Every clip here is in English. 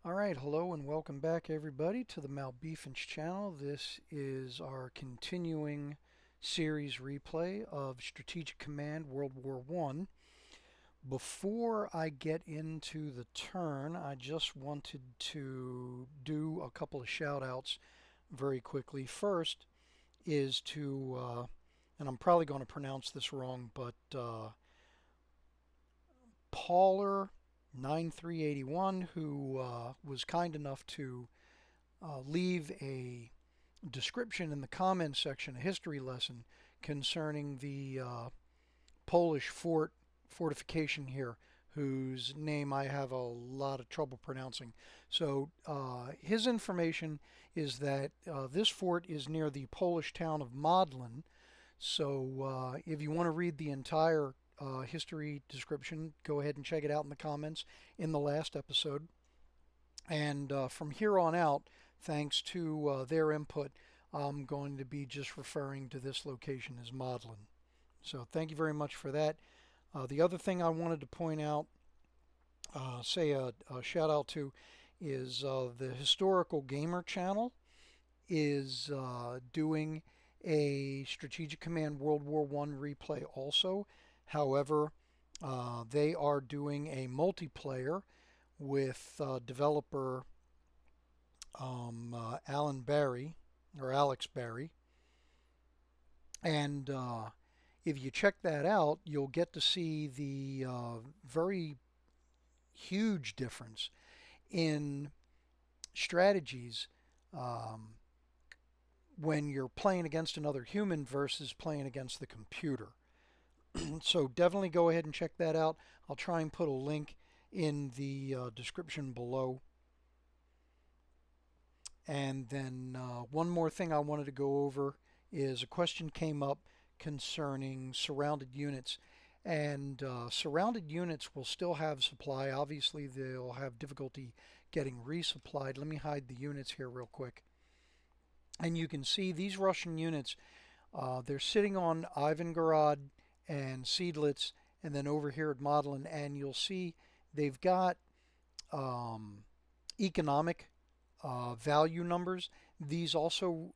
Alright, hello and welcome back everybody to the Malbeefance channel. This is our continuing series replay of Strategic Command World War I. Before I get into the turn, I just wanted to do a couple of shout outs very quickly. First is to, and I'm probably going to pronounce this wrong, but Pauler 9381, who was kind enough to leave a description in the comments section, a history lesson concerning the Polish fortification here, whose name I have a lot of trouble pronouncing. So his information is that this fort is near the Polish town of Modlin. So if you want to read the entire history description, go ahead and check it out in the comments in the last episode. And from here on out, thanks to their input, I'm going to be just referring to this location as Modlin. So thank you very much for that. The other thing I wanted to point out, say a shout out to, is the Historical Gamer channel is doing a Strategic Command World War I replay also. However, they are doing a multiplayer with developer Alan Barry or Alex Barry. And if you check that out, you'll get to see the very huge difference in strategies when you're playing against another human versus playing against the computer. So definitely go ahead and check that out. I'll try and put a link in the description below. And then one more thing I wanted to go over is a question came up concerning surrounded units. And surrounded units will still have supply. Obviously, they'll have difficulty getting resupplied. Let me hide the units here real quick. And you can see these Russian units, they're sitting on Ivangorod and Seidlitz, and then over here at Modlin, and you'll see they've got economic value numbers. These also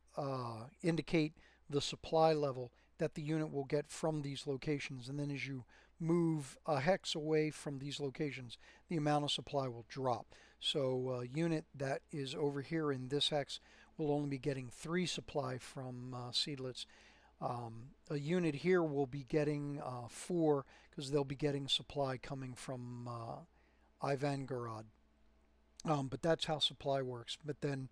indicate the supply level that the unit will get from these locations, and then as you move a hex away from these locations, the amount of supply will drop. So a unit that is over here in this hex will only be getting 3 supply from Seidlitz. A unit here will be getting 4 because they'll be getting supply coming from Ivangorod. But that's how supply works. But then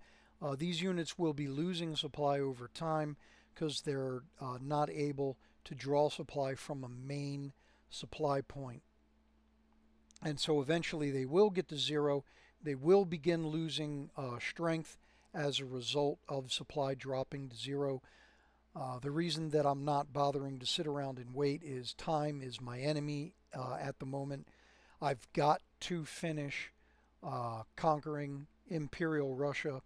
these units will be losing supply over time because they're not able to draw supply from a main supply point. And so eventually they will get to 0. They will begin losing strength as a result of supply dropping to 0. The reason that I'm not bothering to sit around and wait is time is my enemy at the moment. I've got to finish conquering Imperial Russia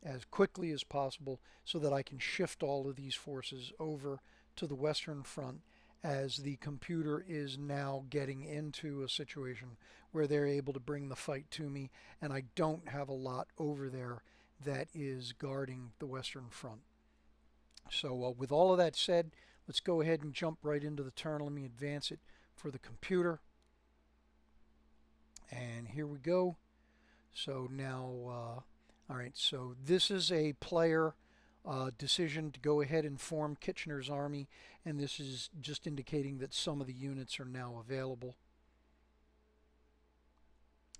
as quickly as possible so that I can shift all of these forces over to the Western Front, as the computer is now getting into a situation where they're able to bring the fight to me, and I don't have a lot over there that is guarding the Western Front. So with all of that said, let's go ahead and jump right into the turn. Let me advance it for the computer. And here we go. So now, all right, so this is a player decision to go ahead and form Kitchener's Army, and this is just indicating that some of the units are now available.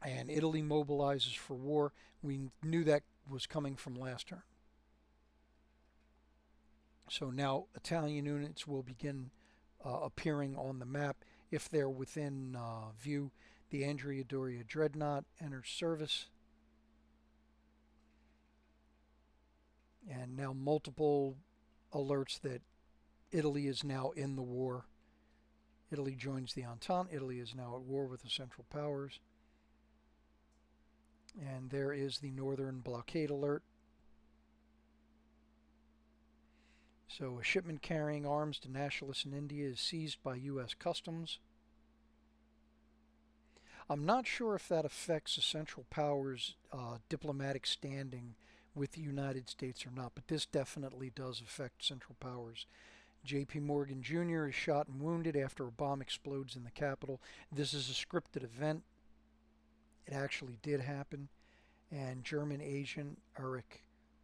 And Italy mobilizes for war. We knew that was coming from last turn. So now Italian units will begin appearing on the map if they're within view. The Andrea Doria Dreadnought enters service. And now multiple alerts that Italy is now in the war. Italy joins the Entente. Italy is now at war with the Central Powers. And there is the Northern Blockade alert. So a shipment carrying arms to nationalists in India is seized by U.S. Customs. I'm not sure if that affects the Central Powers' diplomatic standing with the United States or not, but this definitely does affect Central Powers. J.P. Morgan Jr. is shot and wounded after a bomb explodes in the Capitol. This is a scripted event. It actually did happen. And German agent Erich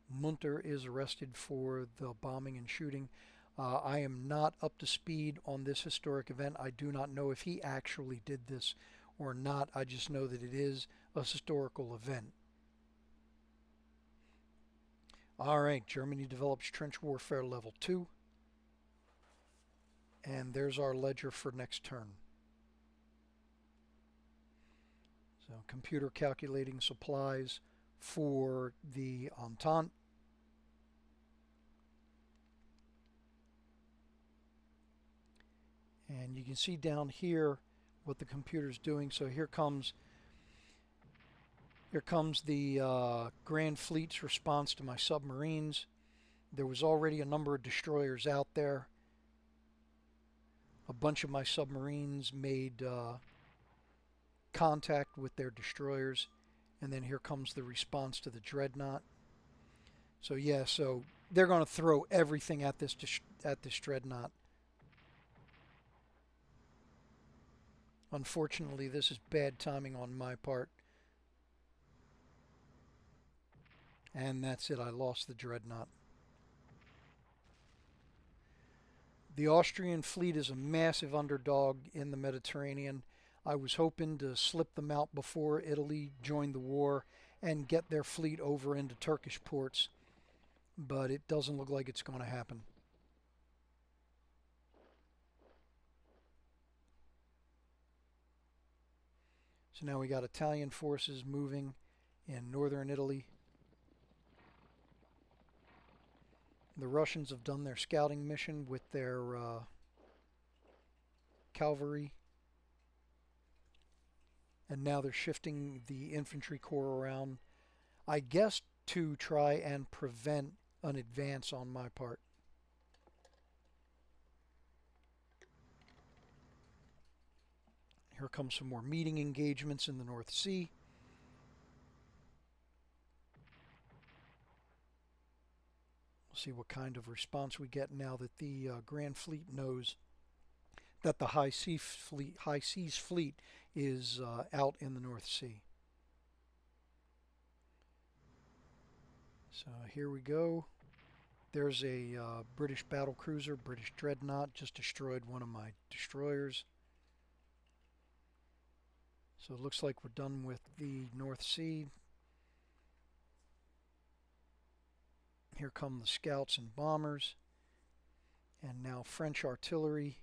Munter is arrested for the bombing and shooting. I am not up to speed on this historic event. I do not know if he actually did this or not. I just know that it is a historical event. Alright, Germany develops trench warfare level 2. And there's our ledger for next turn. So computer calculating supplies for the Entente. And you can see down here what the computer's doing. So here comes the Grand Fleet's response to my submarines. There was already a number of destroyers out there. A bunch of my submarines made contact with their destroyers, and then here comes the response to the dreadnought. So yeah, so they're going to throw everything at this dreadnought. Unfortunately, this is bad timing on my part. And that's it, I lost the dreadnought. The Austrian fleet is a massive underdog in the Mediterranean. I was hoping to slip them out before Italy joined the war and get their fleet over into Turkish ports, but it doesn't look like it's going to happen. So now we got Italian forces moving in northern Italy. The Russians have done their scouting mission with their cavalry, and now they're shifting the infantry corps around, I guess to try and prevent an advance on my part. Here comes some more meeting engagements in the North Sea. We'll see what kind of response we get now that the Grand Fleet knows that the High Seas Fleet is out in the North Sea. So here we go. There's a British battle cruiser, British dreadnought, just destroyed one of my destroyers. So it looks like we're done with the North Sea. Here come the scouts and bombers. And now French artillery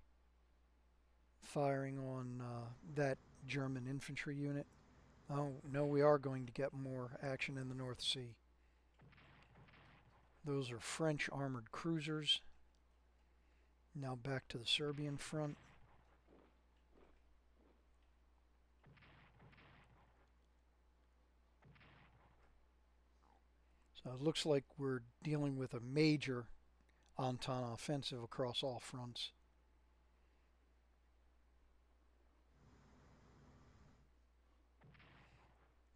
firing on that German infantry unit. Oh, no, we are going to get more action in the North Sea. Those are French armored cruisers. Now back to the Serbian front. So it looks like we're dealing with a major Entente offensive across all fronts.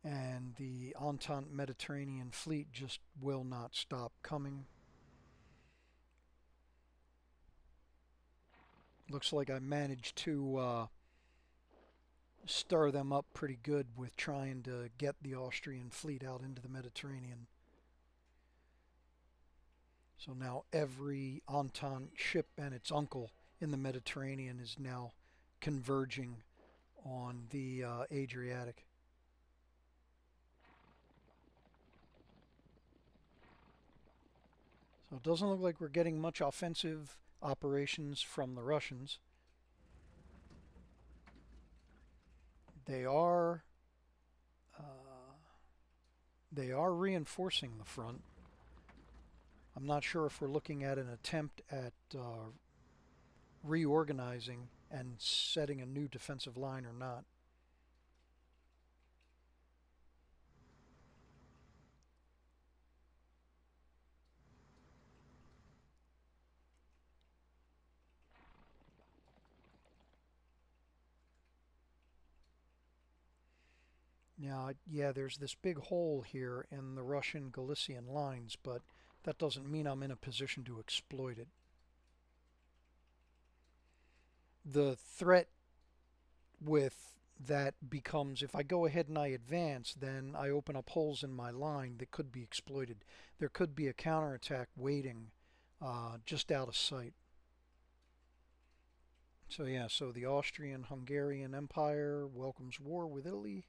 And the Entente Mediterranean fleet just will not stop coming. Looks like I managed to stir them up pretty good with trying to get the Austrian fleet out into the Mediterranean. So now every Entente ship and its uncle in the Mediterranean is now converging on the Adriatic. So it doesn't look like we're getting much offensive operations from the Russians. They are reinforcing the front. I'm not sure if we're looking at an attempt at reorganizing and setting a new defensive line or not. Now, yeah, there's this big hole here in the Russian-Galician lines, but that doesn't mean I'm in a position to exploit it. The threat with that becomes if I go ahead and I advance, then I open up holes in my line that could be exploited. There could be a counterattack waiting just out of sight. So yeah, so the Austrian-Hungarian Empire welcomes war with Italy.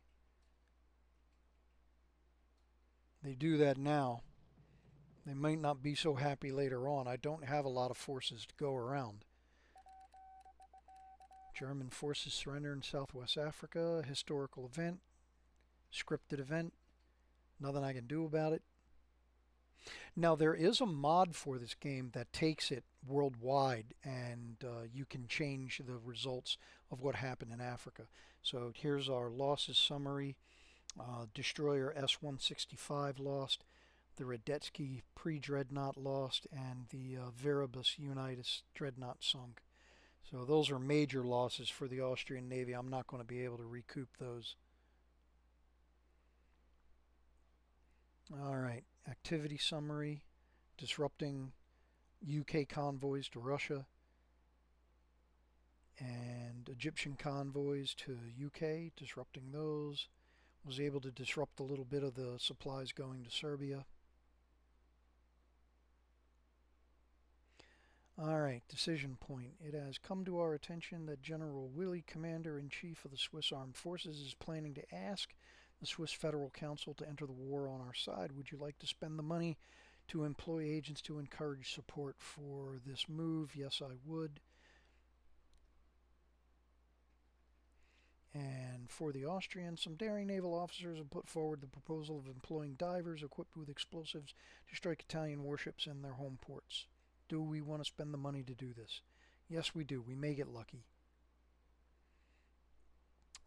They do that now. They might not be so happy later on. I don't have a lot of forces to go around. German forces surrender in Southwest Africa. Historical event. Scripted event. Nothing I can do about it. Now, there is a mod for this game that takes it worldwide, and you can change the results of what happened in Africa. So here's our losses summary. Destroyer S-165 lost. The Radetzky pre-dreadnought lost, and the Veribus Unitas dreadnought sunk. So those are major losses for the Austrian Navy. I'm not going to be able to recoup those. All right, activity summary. Disrupting UK convoys to Russia and Egyptian convoys to UK, disrupting those. Was able to disrupt a little bit of the supplies going to Serbia. Alright, decision point. It has come to our attention that General Willy, Commander-in-Chief of the Swiss Armed Forces, is planning to ask the Swiss Federal Council to enter the war on our side. Would you like to spend the money to employ agents to encourage support for this move? Yes, I would. And for the Austrians, some daring naval officers have put forward the proposal of employing divers equipped with explosives to strike Italian warships in their home ports. Do we want to spend the money to do this? Yes, we do. We may get lucky.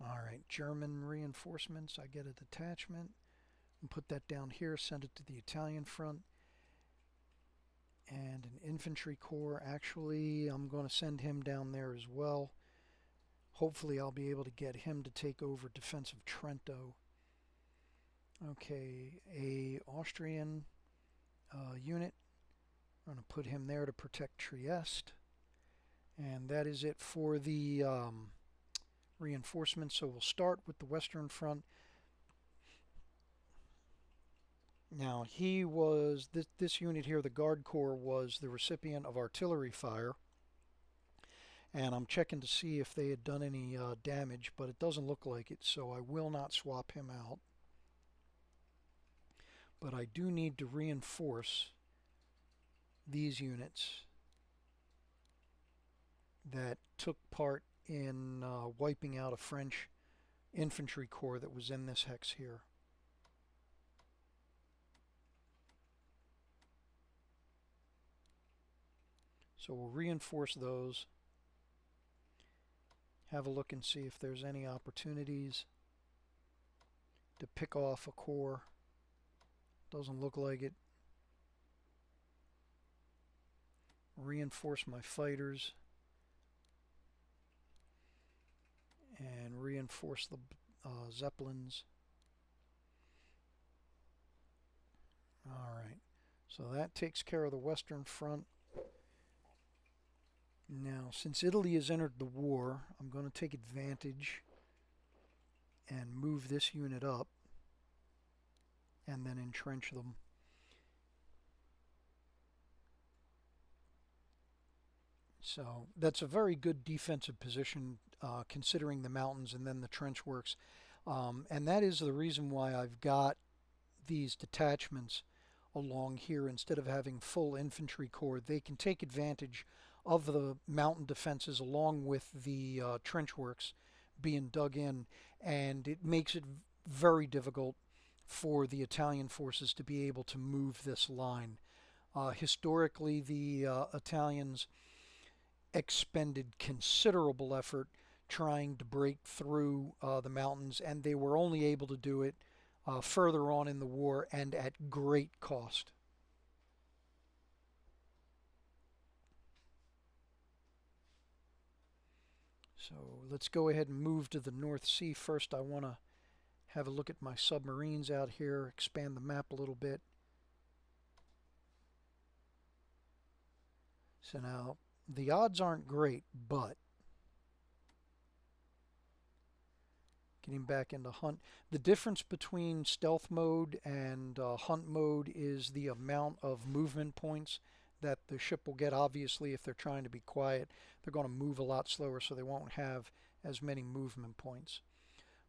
Alright, German reinforcements. I get a detachment. And put that down here, send it to the Italian front. And an infantry corps. Actually, I'm going to send him down there as well. Hopefully I'll be able to get him to take over defense of Trento. Okay, a Austrian unit. I'm going to put him there to protect Trieste. And that is it for the reinforcements. So we'll start with the Western Front. Now he was, this unit here, the Guard Corps, was the recipient of artillery fire. And I'm checking to see if they had done any damage, but it doesn't look like it, so I will not swap him out. But I do need to reinforce these units that took part in wiping out a French infantry corps that was in this hex here. So we'll reinforce those. Have a look and see if there's any opportunities to pick off a corps. Doesn't look like it. Reinforce my fighters. And reinforce the Zeppelins. Alright, so that takes care of the Western Front. Now, since Italy has entered the war, I'm going to take advantage and move this unit up and then entrench them. So that's a very good defensive position considering the mountains and then the trench works. And that is the reason why I've got these detachments along here instead of having full infantry corps. They can take advantage of the mountain defenses along with the trench works being dug in, and it makes it very difficult for the Italian forces to be able to move this line. Historically, the Italians expended considerable effort trying to break through the mountains, and they were only able to do it further on in the war and at great cost. So let's go ahead and move to the North Sea. First, I want to have a look at my submarines out here, expand the map a little bit. So now, the odds aren't great, but getting back into hunt. The difference between stealth mode and hunt mode is the amount of movement points that the ship will get. Obviously, if they're trying to be quiet, they're going to move a lot slower, so they won't have as many movement points.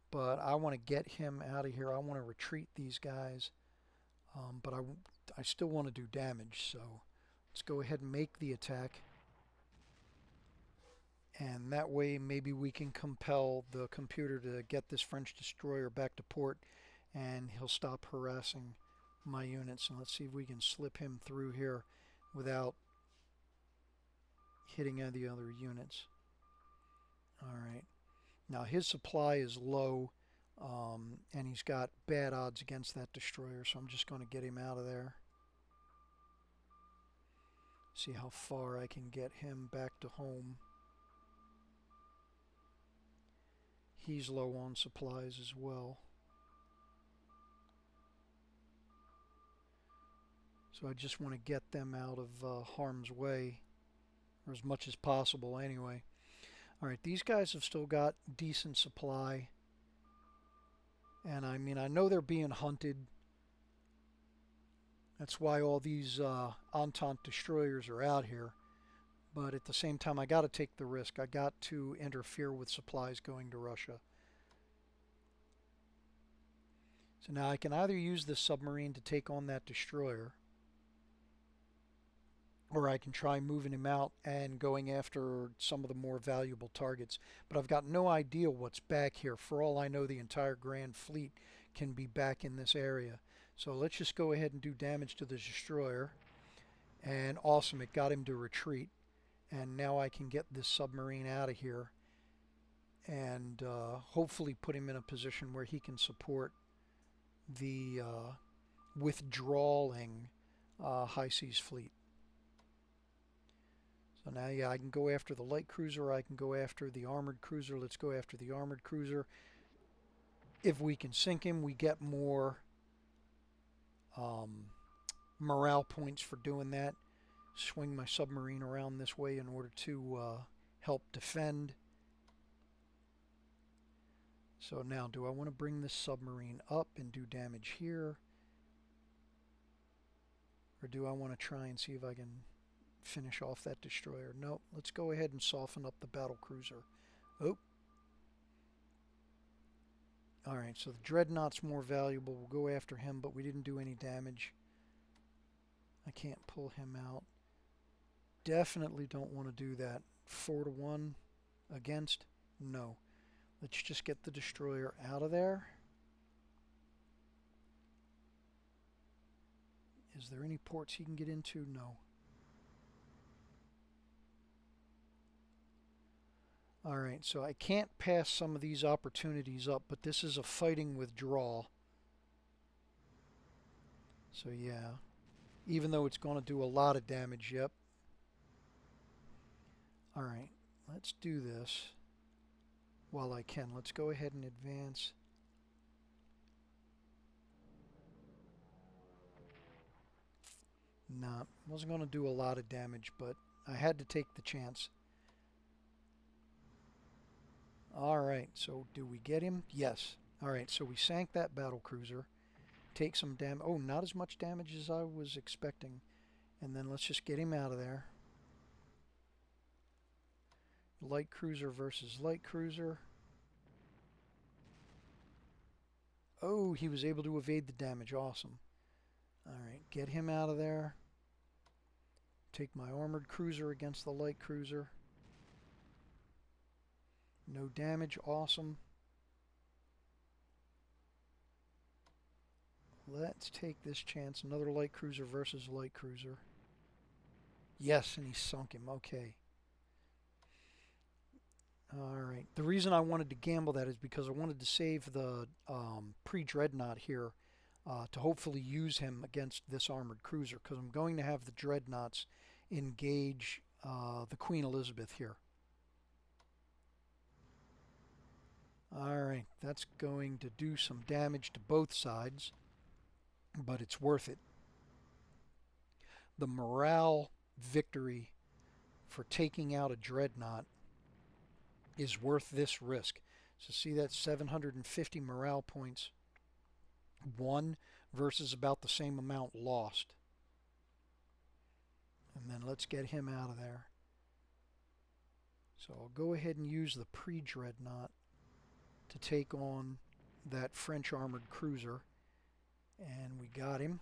But I want to get him out of here. I want to retreat these guys, but I still want to do damage, so let's go ahead and make the attack. And that way maybe we can compel the computer to get this French destroyer back to port, and he'll stop harassing my units. And let's see if we can slip him through here without hitting any of the other units. Alright. Now his supply is low, and he's got bad odds against that destroyer, so I'm just going to get him out of there. See how far I can get him back to home. He's low on supplies as well. So I just want to get them out of harm's way, or as much as possible anyway. Alright, these guys have still got decent supply. And I mean, I know they're being hunted. That's why all these Entente destroyers are out here. But at the same time, I got to take the risk. I got to interfere with supplies going to Russia. So now I can either use this submarine to take on that destroyer, or I can try moving him out and going after some of the more valuable targets. But I've got no idea what's back here. For all I know, the entire Grand Fleet can be back in this area. So let's just go ahead and do damage to the destroyer. And awesome, it got him to retreat. And now I can get this submarine out of here and hopefully put him in a position where he can support the withdrawing high seas fleet. So now, yeah, I can go after the light cruiser, I can go after the armored cruiser. Let's go after the armored cruiser. If we can sink him, we get more morale points for doing that. Swing my submarine around this way in order to help defend. So now, do I want to bring this submarine up and do damage here? Or do I want to try and see if I can finish off that destroyer? No, let's go ahead and soften up the battle cruiser. Oh. Alright, so the Dreadnought's more valuable. We'll go after him, but we didn't do any damage. I can't pull him out. Definitely don't want to do that. 4-1 against? No. Let's just get the destroyer out of there. Is there any ports he can get into? No. Alright, so I can't pass some of these opportunities up, but this is a fighting withdrawal. So yeah, even though it's going to do a lot of damage, yep. Alright, let's do this while I can. Let's go ahead and advance. Nah, wasn't going to do a lot of damage, but I had to take the chance. Alright, so do we get him? Yes. Alright, so we sank that battle cruiser. Take some damage. Oh, not as much damage as I was expecting. And then let's just get him out of there. Light cruiser versus light cruiser. Oh, he was able to evade the damage. Awesome. Alright, get him out of there. Take my armored cruiser against the light cruiser. No damage. Awesome. Let's take this chance. Another light cruiser versus light cruiser. Yes, and he sunk him. Okay. Alright. The reason I wanted to gamble that is because I wanted to save the pre-dreadnought here to hopefully use him against this armored cruiser, because I'm going to have the dreadnoughts engage the Queen Elizabeth here. Alright, that's going to do some damage to both sides, but it's worth it. The morale victory for taking out a dreadnought is worth this risk. So see that 750 morale points won versus about the same amount lost. And then let's get him out of there. So I'll go ahead and use the pre-dreadnought to take on that French armored cruiser. And we got him.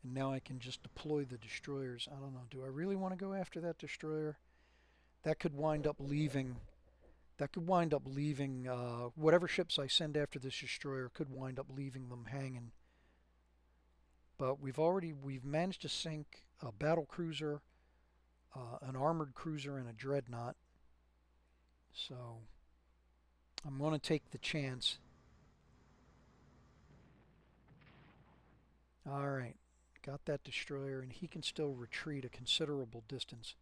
And now I can just deploy the destroyers. I don't know, do I really want to go after that destroyer? That could wind up leaving whatever ships I send after this destroyer could wind up leaving them hanging. But we've managed to sink a battle cruiser, an armored cruiser, and a dreadnought. So I'm going to take the chance. Alright, got that destroyer, and he can still retreat a considerable distance.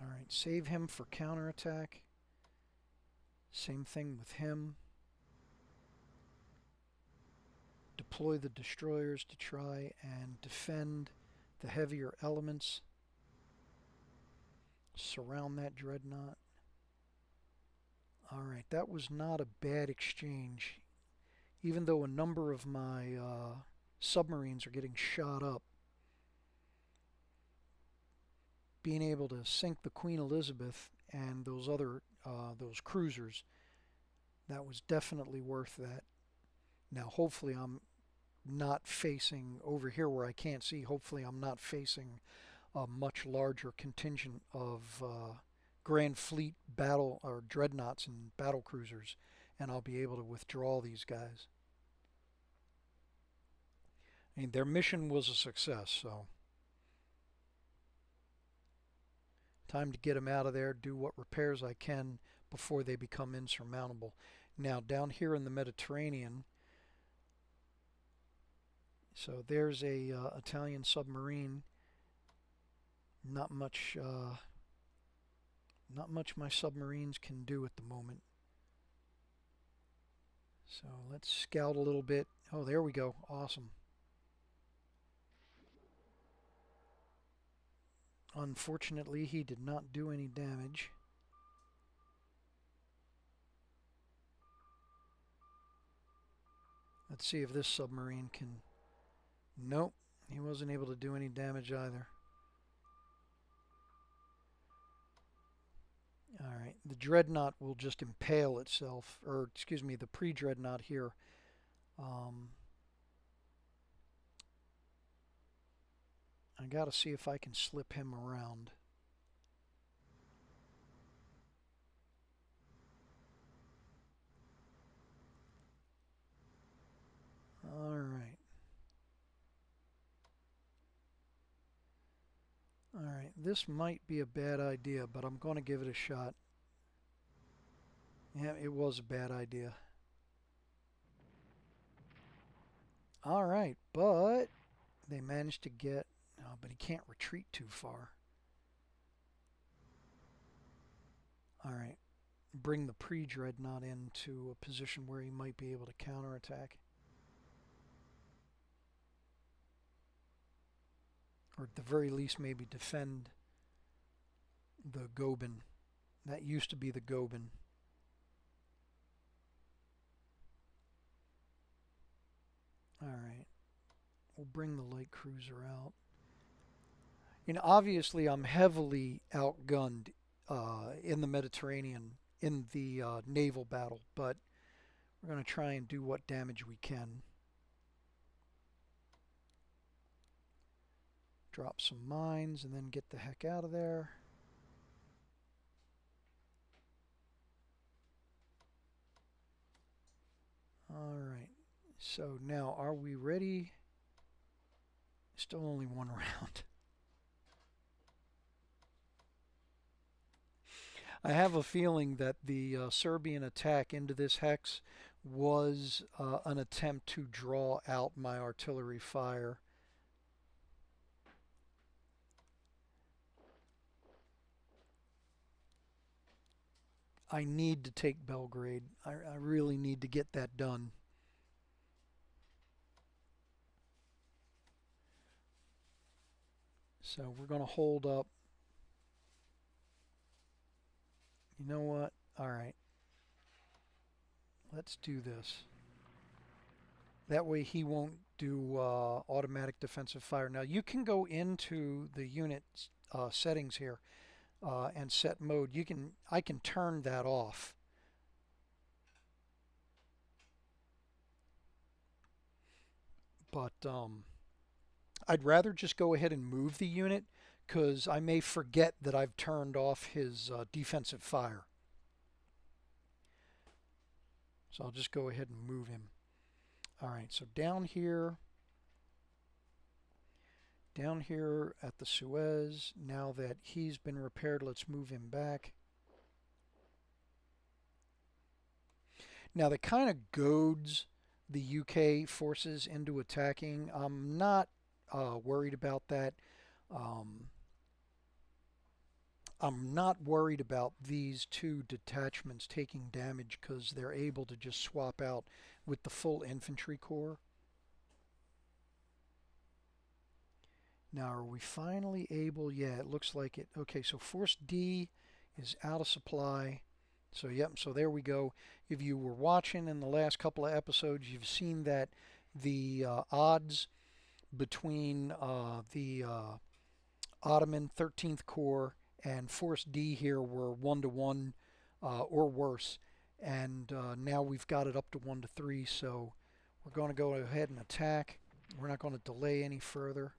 Alright, save him for counterattack. Same thing with him. Deploy the destroyers to try and defend the heavier elements. Surround that dreadnought. Alright, that was not a bad exchange. Even though a number of my submarines are getting shot up, being able to sink the Queen Elizabeth and those cruisers, that was definitely worth that. Now hopefully I'm not facing over here where I can't see. Hopefully I'm not facing a much larger contingent of Grand Fleet battle or dreadnoughts and battle cruisers, and I'll be able to withdraw these guys. I mean, their mission was a success, so time to get them out of there, do what repairs I can before they become insurmountable. Now down here in the Mediterranean, so there's a Italian submarine. Not much my submarines can do at the moment. So let's scout a little bit. Oh, there we go. Awesome. Unfortunately, he did not do any damage. Let's see if this submarine can... Nope, he wasn't able to do any damage either. Alright, the dreadnought will just impale itself, or excuse me, the pre-dreadnought here. I gotta see if I can slip him around. Alright. Alright, this might be a bad idea, but I'm going to give it a shot. Yeah, it was a bad idea. Alright, but they managed to get... Oh, but he can't retreat too far. Alright, bring the pre-dreadnought into a position where he might be able to counterattack. Or at the very least maybe defend the Goeben. That used to be the Goeben. Alright, we'll bring the light cruiser out. And obviously I'm heavily outgunned in the Mediterranean in the naval battle, but we're going to try and do what damage we can. Drop some mines and then get the heck out of there. Alright, so now are we ready? Still only one round. I have a feeling that the Serbian attack into this hex was an attempt to draw out my artillery fire. I need to take Belgrade. I really need to get that done. So we're going to hold up. You know what? All right. Let's do this. That way he won't do automatic defensive fire. Now you can go into the unit settings here and set mode. I can turn that off. But I'd rather just go ahead and move the unit because I may forget that I've turned off his defensive fire. So I'll just go ahead and move him. All right, so down here at the Suez, now that he's been repaired, let's move him back. Now that kind of goads the UK forces into attacking. I'm not worried about that. Um, I'm not worried about these two detachments taking damage because they're able to just swap out with the full infantry corps. Now, are we finally able? Yeah, it looks like it. Okay, so Force D is out of supply. So, yep, so there we go. If you were watching in the last couple of episodes, you've seen that the odds between the Ottoman 13th Corps and Force D here were 1-to-1 or worse. And now we've got it up to 1-to-3, so we're going to go ahead and attack. We're not going to delay any further.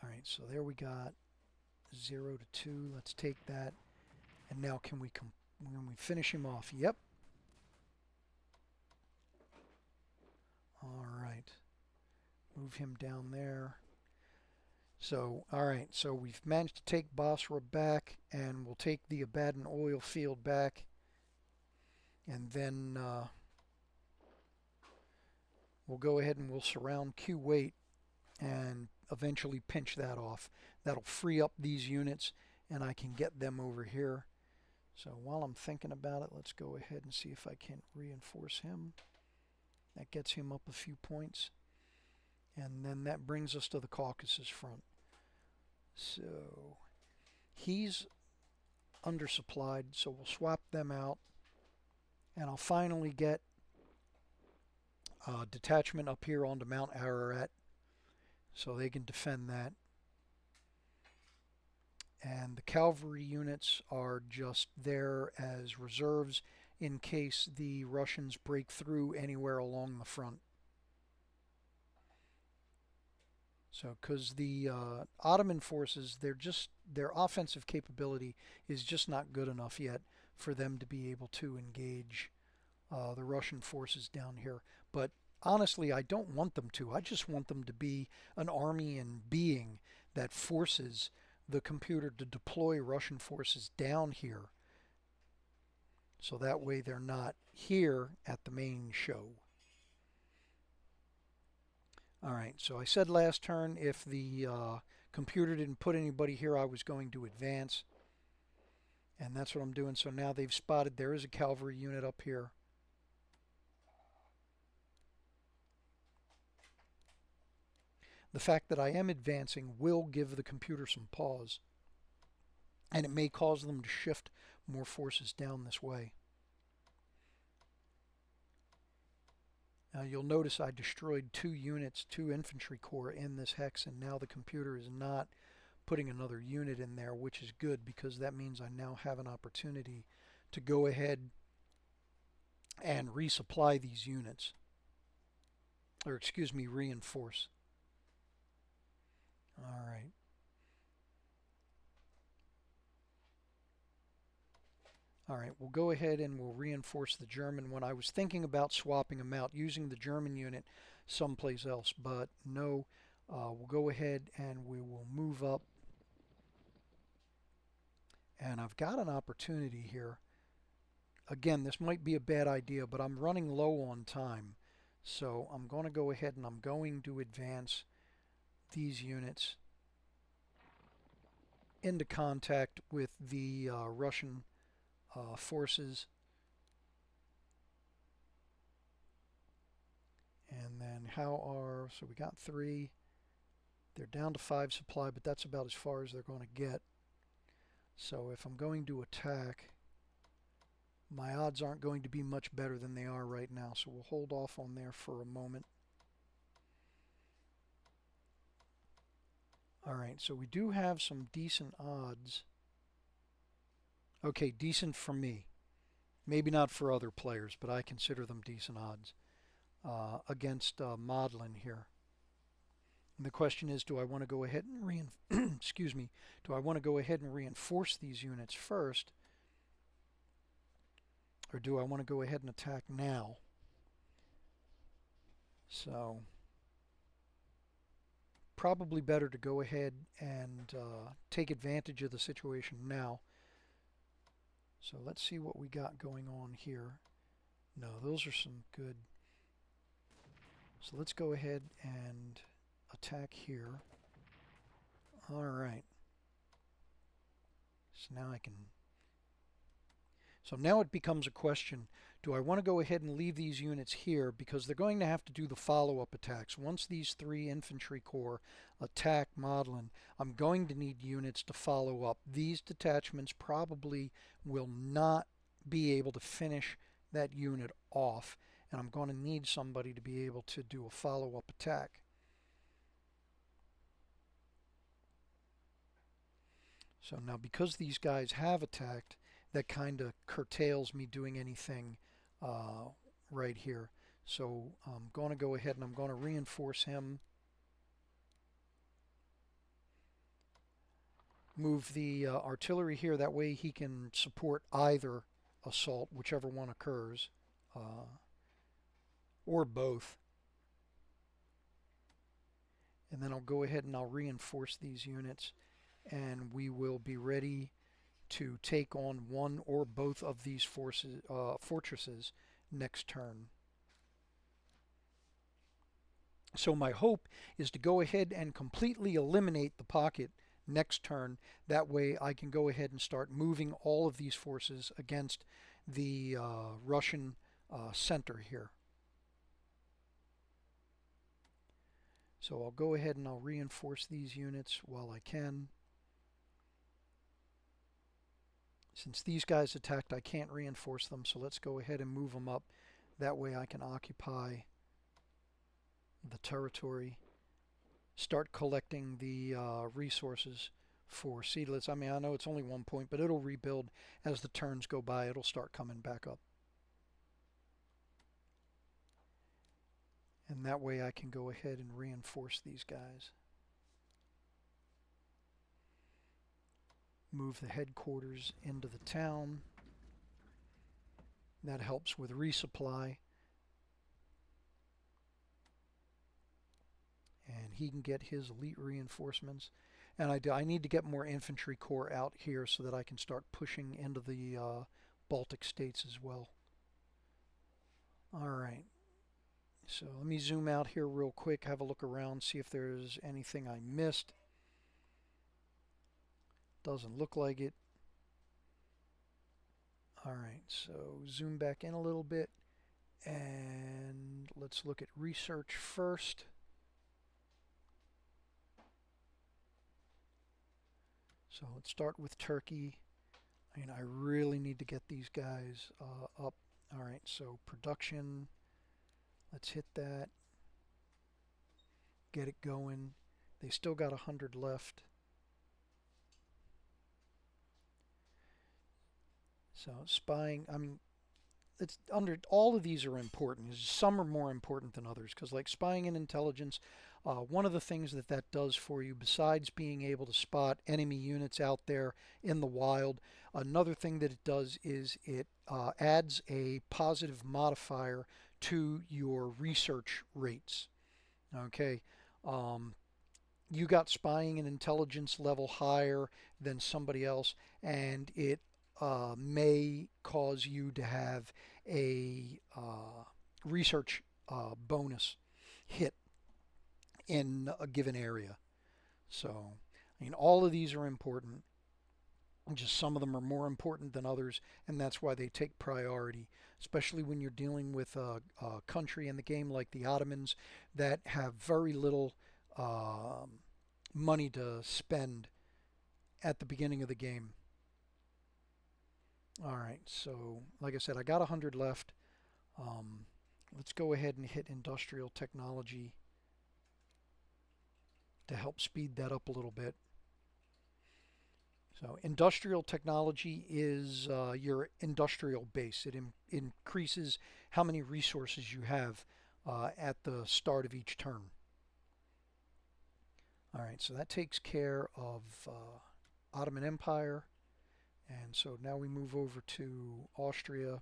All right, so there we got 0-to-2. Let's take that. And now can we finish him off? Yep. All right. Move him down there. So, all right, so we've managed to take Basra back, and we'll take the Abadan oil field back, and then we'll go ahead and we'll surround Kuwait and eventually pinch that off. That'll free up these units, and I can get them over here. So while I'm thinking about it, let's go ahead and see if I can reinforce him. That gets him up a few points. And then that brings us to the Caucasus front. So he's undersupplied, so we'll swap them out. And I'll finally get a detachment up here onto Mount Ararat so they can defend that. And the cavalry units are just there as reserves in case the Russians break through anywhere along the front. So, because the Ottoman forces, their offensive capability is just not good enough yet for them to be able to engage the Russian forces down here. But honestly, I don't want them to. I just want them to be an army in being that forces the computer to deploy Russian forces down here. So that way they're not here at the main show. All right, so I said last turn if the computer didn't put anybody here, I was going to advance. And that's what I'm doing. So now they've spotted there is a cavalry unit up here. The fact that I am advancing will give the computer some pause. And it may cause them to shift more forces down this way. Now you'll notice I destroyed 2 units, 2 infantry corps in this hex, and now the computer is not putting another unit in there, which is good because that means I now have an opportunity to go ahead and resupply these units. Or excuse me, reinforce. All right. All right, we'll go ahead and we'll reinforce the German one. I was thinking about swapping them out, using the German unit someplace else, but no. We'll go ahead and we will move up. And I've got an opportunity here. Again, this might be a bad idea, but I'm running low on time. So I'm going to go ahead and I'm going to advance these units into contact with the Russian forces. And then so we got 3. They're down to 5 supply, but that's about as far as they're going to get. So if I'm going to attack, my odds aren't going to be much better than they are right now. So we'll hold off on there for a moment. Alright, so we do have some decent odds. Okay, decent for me. Maybe not for other players, but I consider them decent odds against Maudlin here. And the question is, do I want to go ahead and excuse me, do I want to go ahead and reinforce these units first, or do I want to go ahead and attack now? So probably better to go ahead and take advantage of the situation now. So let's see what we got going on here. No, those are some good. So let's go ahead and attack here. All right. So now So now it becomes a question, do I want to go ahead and leave these units here because they're going to have to do the follow-up attacks. Once these 3 infantry corps attack Maudlin, I'm going to need units to follow up. These detachments probably will not be able to finish that unit off, and I'm going to need somebody to be able to do a follow-up attack. So now because these guys have attacked, that kind of curtails me doing anything right here. So I'm going to go ahead and I'm going to reinforce him. Move the artillery here, that way he can support either assault, whichever one occurs, or both. And then I'll go ahead and I'll reinforce these units, and we will be ready to take on one or both of these fortresses next turn. So my hope is to go ahead and completely eliminate the pocket next turn. That way I can go ahead and start moving all of these forces against the Russian center here. So I'll go ahead and I'll reinforce these units while I can. Since these guys attacked, I can't reinforce them, so let's go ahead and move them up. That way I can occupy the territory, start collecting the resources for seedless. I mean, I know it's only 1 point, but it'll rebuild as the turns go by. It'll start coming back up. And that way I can go ahead and reinforce these guys. Move the headquarters into the town. That helps with resupply. And he can get his elite reinforcements. And I need to get more infantry corps out here so that I can start pushing into the Baltic states as well. Alright, so let me zoom out here real quick, have a look around, see if there's anything I missed. Doesn't look like it. Alright, so zoom back in a little bit, and let's look at research first. So let's start with Turkey. I mean, I really need to get these guys up. Alright, so production, let's hit that. Get it going. They still got 100 left. So spying, I mean, it's all of these are important. Some are more important than others, because like spying and intelligence, one of the things that does for you, besides being able to spot enemy units out there in the wild, another thing that it does is it adds a positive modifier to your research rates. Okay, you got spying and intelligence level higher than somebody else, and it may cause you to have a research bonus hit in a given area. So, I mean, all of these are important. Just some of them are more important than others, and that's why they take priority, especially when you're dealing with a country in the game like the Ottomans that have very little money to spend at the beginning of the game. All right, so like I said, I got 100 left. Um, let's go ahead and hit industrial technology to help speed that up a little bit. So industrial technology is your industrial base. It increases how many resources you have at the start of each turn. All right, so that takes care of Ottoman Empire. And so now we move over to Austria.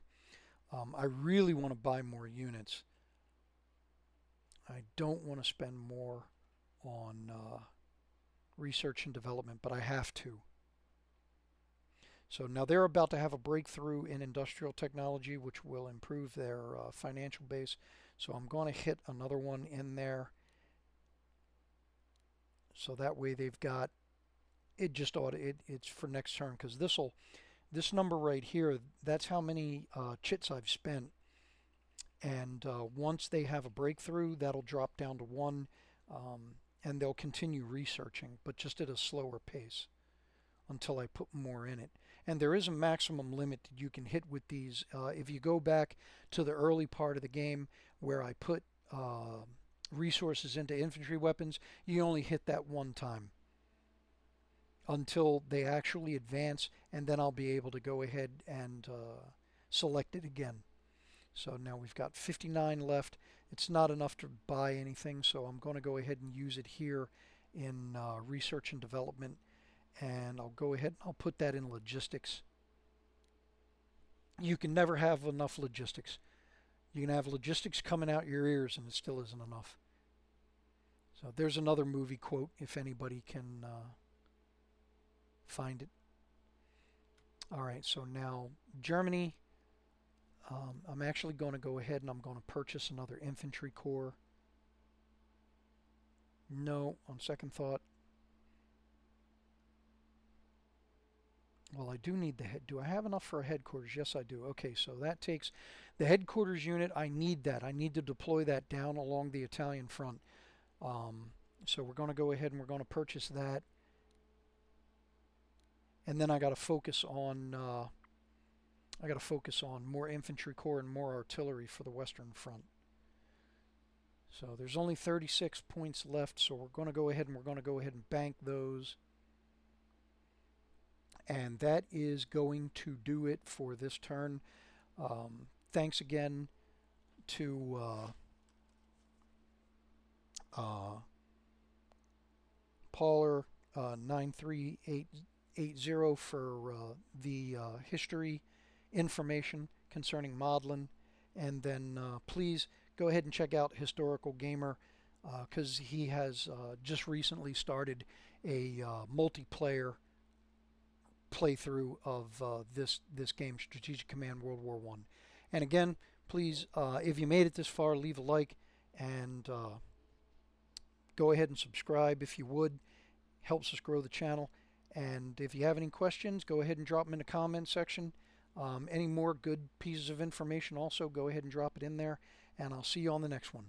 I really want to buy more units. I don't want to spend more on research and development, but I have to. So now they're about to have a breakthrough in industrial technology, which will improve their financial base. So I'm going to hit another one in there. So that way they've got it. Just it's for next turn, because this number right here, that's how many chits I've spent. And once they have a breakthrough, that'll drop down to 1, and they'll continue researching, but just at a slower pace until I put more in it. And there is a maximum limit that you can hit with these. If you go back to the early part of the game where I put resources into infantry weapons, you only hit that one time until they actually advance, and then I'll be able to go ahead and select it again. So now we've got 59 left. It's not enough to buy anything, so I'm going to go ahead and use it here in research and development. And I'll go ahead and I'll put that in logistics. You can never have enough logistics. You can have logistics coming out your ears and it still isn't enough. So there's another movie quote if anybody can find it. All right, so now Germany. I'm actually going to go ahead and I'm going to purchase another infantry corps. No, on second thought. Well, I do need the head. Do I have enough for a headquarters? Yes, I do. Okay, so that takes the headquarters unit. I need that. I need to deploy that down along the Italian front. So we're going to go ahead and we're going to purchase that. And then I got to focus on more infantry corps and more artillery for the Western Front. So there's only 36 points left, so we're going to go ahead and bank those. And that is going to do it for this turn. Thanks again to Pauler 93880 for the history information concerning Modlin. And then please go ahead and check out Historical Gamer, because he has just recently started a multiplayer playthrough of this game, Strategic Command World War I. And again, please, if you made it this far, leave a like and go ahead and subscribe if you would. Helps us grow the channel. And if you have any questions, go ahead and drop them in the comment section. Any more good pieces of information also, go ahead and drop it in there. And I'll see you on the next one.